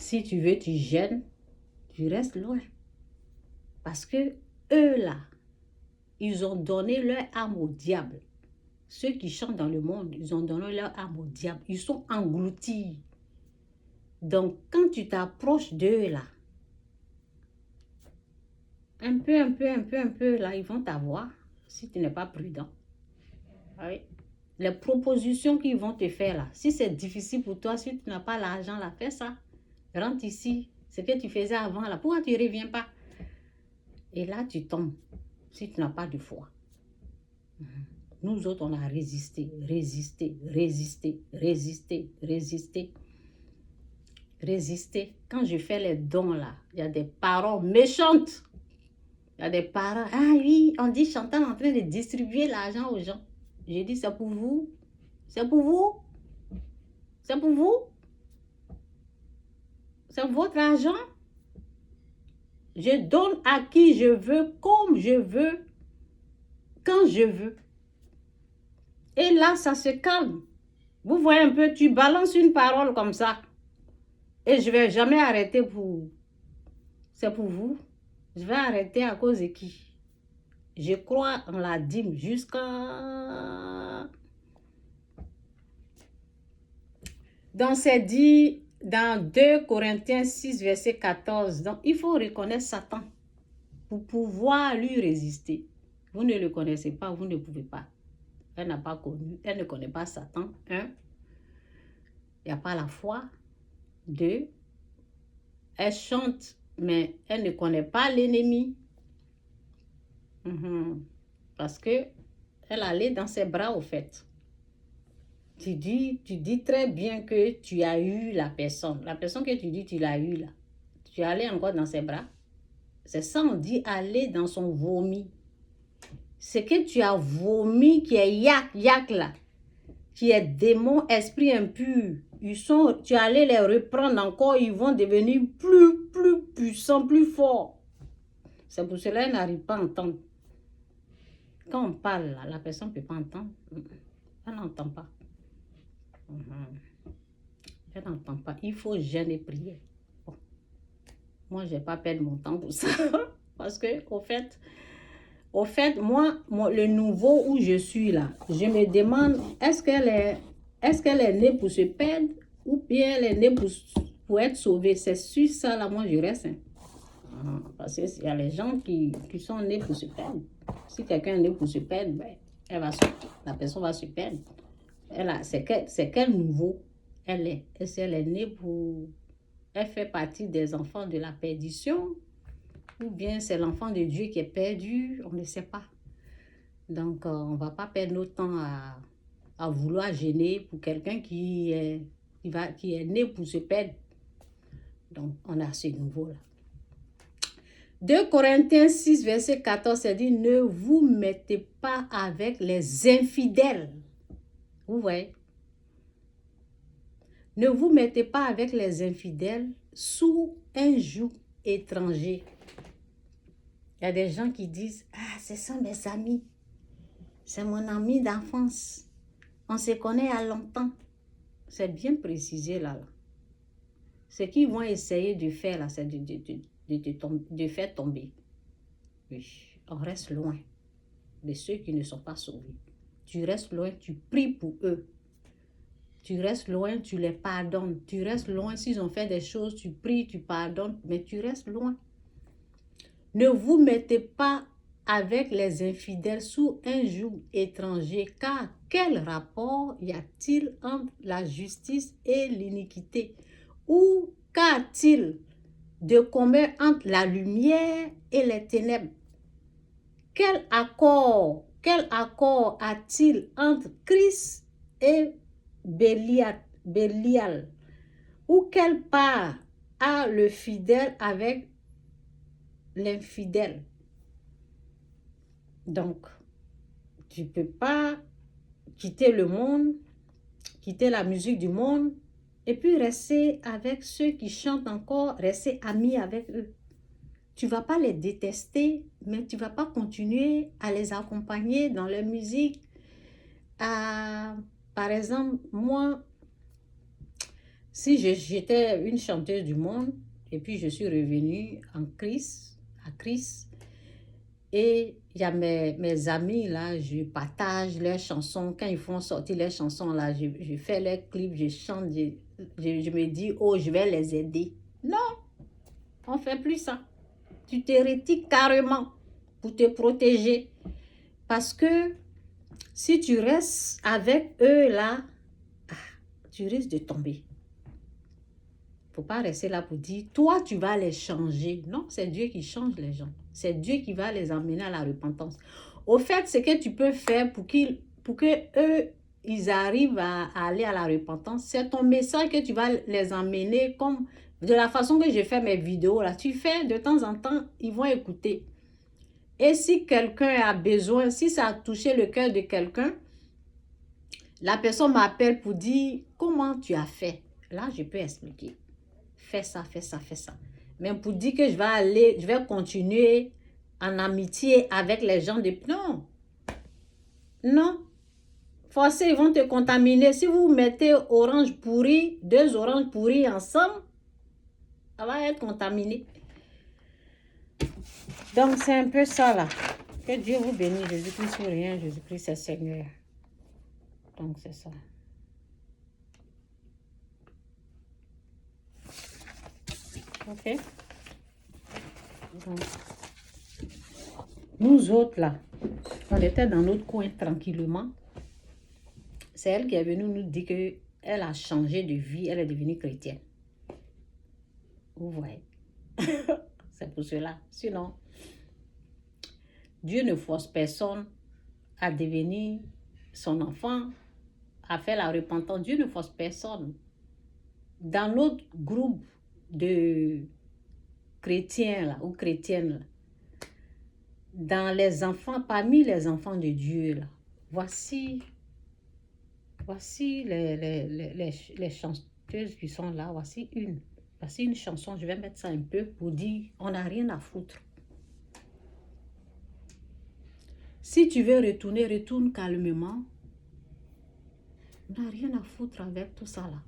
si tu veux, tu gênes, tu restes loin. Parce que eux là, ils ont donné leur âme au diable. Ceux qui chantent dans le monde, ils ont donné leur âme au diable. Ils sont engloutis. Donc, quand tu t'approches d'eux là, un peu, là, ils vont t'avoir si tu n'es pas prudent. Oui. Les propositions qu'ils vont te faire là, si c'est difficile pour toi, si tu n'as pas l'argent là, fais ça. Rentre ici. Ce que tu faisais avant là, pourquoi tu ne reviens pas? Et là, tu tombes si tu n'as pas de foi. Nous autres, on a résisté. Quand je fais les dons là, il y a des parents méchantes. Il y a des parents, ah oui, on dit Chantal en train de distribuer l'argent aux gens. J'ai dit, c'est pour vous. C'est pour vous. C'est pour vous. C'est votre argent. Je donne à qui je veux, comme je veux, quand je veux. Et là, ça se calme. Vous voyez un peu, tu balances une parole comme ça. Et je ne vais jamais arrêter pour... C'est pour vous. Je vais arrêter à cause de qui? Je crois en la dîme jusqu'à... Donc, c'est dit dans 2 Corinthiens 6, verset 14. Donc, il faut reconnaître Satan pour pouvoir lui résister. Vous ne le connaissez pas, vous ne pouvez pas. Elle n'a pas connu, elle ne connaît pas Satan. 1, il n'y a pas la foi. 2, elle chante, mais elle ne connaît pas l'ennemi. Parce que elle allait dans ses bras au fait. Tu dis très bien que tu as eu la personne. La personne que tu dis, tu l'as eu là. Tu es allé encore dans ses bras. C'est ça, on dit aller dans son vomi. C'est que tu as vomi qui est yak là. Qui est démon, esprit impur. Tu es allé les reprendre encore, ils vont devenir plus puissants, plus forts. C'est pour cela qu'elle n'arrive pas à entendre. Quand on parle, là, la personne ne peut pas entendre. Elle n'entend pas. Elle n'entend pas. Il faut jeûner et prier. Bon. Moi, je ne vais pas perdre mon temps pour ça. Parce que, au fait, moi, le nouveau où je suis là, je me demande, est-ce qu'elle est née pour se perdre ou bien elle est née pour être sauvée? C'est sur ça, là, moi, je reste. Parce qu'il y a les gens qui sont nés pour se perdre. Si quelqu'un est né pour se perdre, ben, la personne va se perdre. C'est quel nouveau elle est? Est-ce qu'elle est née pour... Elle fait partie des enfants de la perdition? Ou bien c'est l'enfant de Dieu qui est perdu? On ne sait pas. Donc, on ne va pas perdre notre temps à vouloir gêner pour quelqu'un qui est né pour se perdre. Donc, on a ce nouveau-là. 2 Corinthiens 6, verset 14, c'est dit, ne vous mettez pas avec les infidèles. Vous voyez? Ne vous mettez pas avec les infidèles sous un joug étranger. Il y a des gens qui disent, ah, ce sont mes amis. C'est mon ami d'enfance. On se connaît à longtemps. C'est bien précisé là. Ce qu'ils vont essayer de faire là, c'est de faire tomber. Oui, on reste loin de ceux qui ne sont pas sauvés. Tu restes loin, tu pries pour eux. Tu restes loin, tu les pardonnes. Tu restes loin, s'ils ont fait des choses, tu pries, tu pardonnes, mais tu restes loin. Ne vous mettez pas avec les infidèles sous un joug étranger, car quel rapport y a-t-il entre la justice et l'iniquité? Ou qu'a-t-il de commun entre la lumière et les ténèbres? Quel accord a-t-il entre Christ et Bélial? Ou quelle part a le fidèle avec l'infidèle? Donc, tu ne peux pas quitter le monde, quitter la musique du monde, et puis rester avec ceux qui chantent encore, rester ami avec eux. Tu ne vas pas les détester, mais tu ne vas pas continuer à les accompagner dans leur musique. Par exemple, moi, Si j'étais une chanteuse du monde, et puis je suis revenue en Christ, à Christ, et il y a mes amis là, je partage leurs chansons. Quand ils font sortir leurs chansons là, je fais leurs clips, je chante, je me dis, oh, je vais les aider. Non, on ne fait plus ça. Tu te retires carrément pour te protéger. Parce que si tu restes avec eux là, tu risques de tomber. Faut pas rester là pour dire, toi, tu vas les changer. Non, c'est Dieu qui change les gens. C'est Dieu qui va les emmener à la repentance. Au fait, ce que tu peux faire pour que eux, ils arrivent à aller à la repentance, c'est ton message que tu vas les emmener comme de la façon que je fais mes vidéos là. Tu fais de temps en temps, ils vont écouter. Et si quelqu'un a besoin, si ça a touché le cœur de quelqu'un, la personne m'appelle pour dire comment tu as fait. Là, je peux expliquer. Fais ça, fais ça, fais ça. Mais pour dire que je vais continuer en amitié avec les gens de... Non. Non. Forcément, ils vont te contaminer. Si vous mettez orange pourri, 2 oranges pourries ensemble, ça va être contaminé. Donc, c'est un peu ça là. Que Dieu vous bénisse. Jésus-Christ sur rien. Jésus-Christ, c'est Seigneur. Donc, c'est ça. Ok. Donc, nous autres là, on était dans notre coin tranquillement. C'est elle qui est venue nous dire qu'elle a changé de vie, elle est devenue chrétienne. Vous voyez. C'est pour cela. Sinon, Dieu ne force personne à devenir son enfant, à faire la repentance. Dieu ne force personne. Dans notre groupe de chrétiens là, ou chrétiennes, là, dans les enfants, parmi les enfants de Dieu, là, voici les chanteuses qui sont là. Voici une chanson, je vais mettre ça un peu pour dire, on n'a rien à foutre. Si tu veux retourner, retourne calmement. On n'a rien à foutre avec tout ça là.